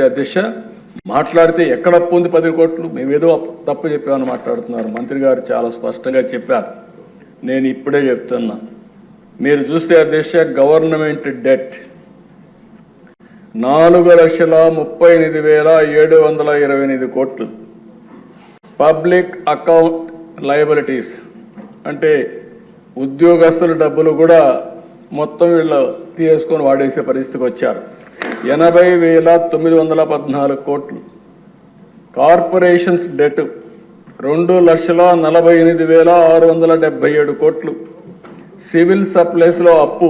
అధ్యక్ష మాట్లాడితే ఎక్కడ అప్పు ఉంది 10 కోట్లు మేమేదో తప్పు చెప్పామని మాట్లాడుతున్నారు. మంత్రి గారు చాలా స్పష్టంగా చెప్పారు. నేను ఇప్పుడే చెప్తున్నా, మీరు చూస్తే అధ్యక్ష గవర్నమెంట్ డెట్ 4,38,728 కోట్లు, పబ్లిక్ అకౌంట్ లయబిలిటీస్ అంటే ఉద్యోగస్తుల డబ్బులు కూడా మొత్తం వీళ్ళు తీసుకొని వాడేసే పరిస్థితికి వచ్చారు. 80,914 కోట్లు. కార్పొరేషన్స్ డెట్ 2,48,677 కోట్లు. సివిల్ సప్లైస్లో అప్పు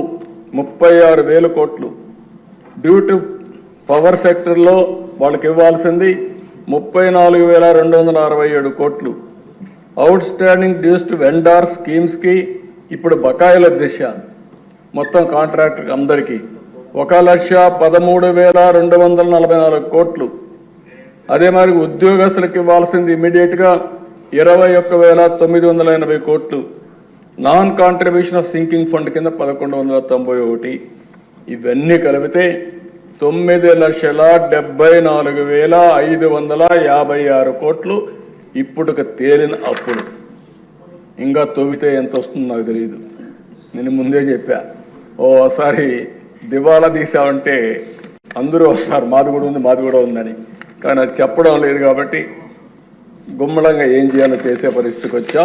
36,000 కోట్లు. డ్యూ టు పవర్ సెక్టర్లో వాళ్ళకి ఇవ్వాల్సింది 34,267 కోట్లు. Outstanding dues to vendor స్కీమ్స్కి ఇప్పుడు బకాయిల దిశ మొత్తం కాంట్రాక్టర్ అందరికీ 1,13,244 కోట్లు. అదే మరి ఉద్యోగస్తులకు ఇవ్వాల్సింది ఇమీడియట్గా 21,980 కోట్లు. Non contribution of sinking fund కింద 1,191. ఇవన్నీ కలిపితే 9,74,556 కోట్లు ఇప్పుడు తేలిన అప్పులు. ఇంకా తవ్వితే ఎంత వస్తుందో నాకు తెలియదు. నేను ముందే చెప్పా, ఓసారి దివాలా తీసామంటే అందరూ వస్తారు మాది కూడా ఉందని. కానీ అది చెప్పడం లేదు కాబట్టి గుమ్మడంగా ఏం చేయాలో చేసే పరిస్థితికి వచ్చా.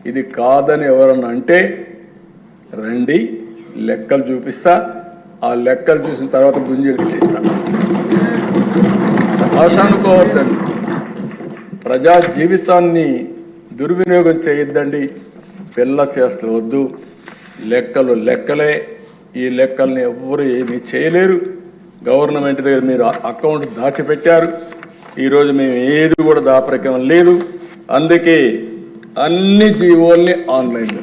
ఇది కాదని ఎవరన్నా అంటే రండి, లెక్కలు చూపిస్తా. ఆ లెక్కలు చూసిన తర్వాత గుంజీలు తీస్తా. ఆశ అనుకోవద్దండి, ప్రజా జీవితాన్ని దుర్వినియోగం చేయొద్దండి. పిల్ల చేస్తవద్దు. లెక్కలు లెక్కలే. ఈ లెక్కల్ని ఎవ్వరు ఏమీ చేయలేరు. గవర్నమెంట్ దగ్గర మీరు అకౌంట్ దాచిపెట్టారు. ఈరోజు మేము ఏది కూడా దాపరికం లేదు. అందుకే అన్ని జీవోల్ని ఆన్లైన్లో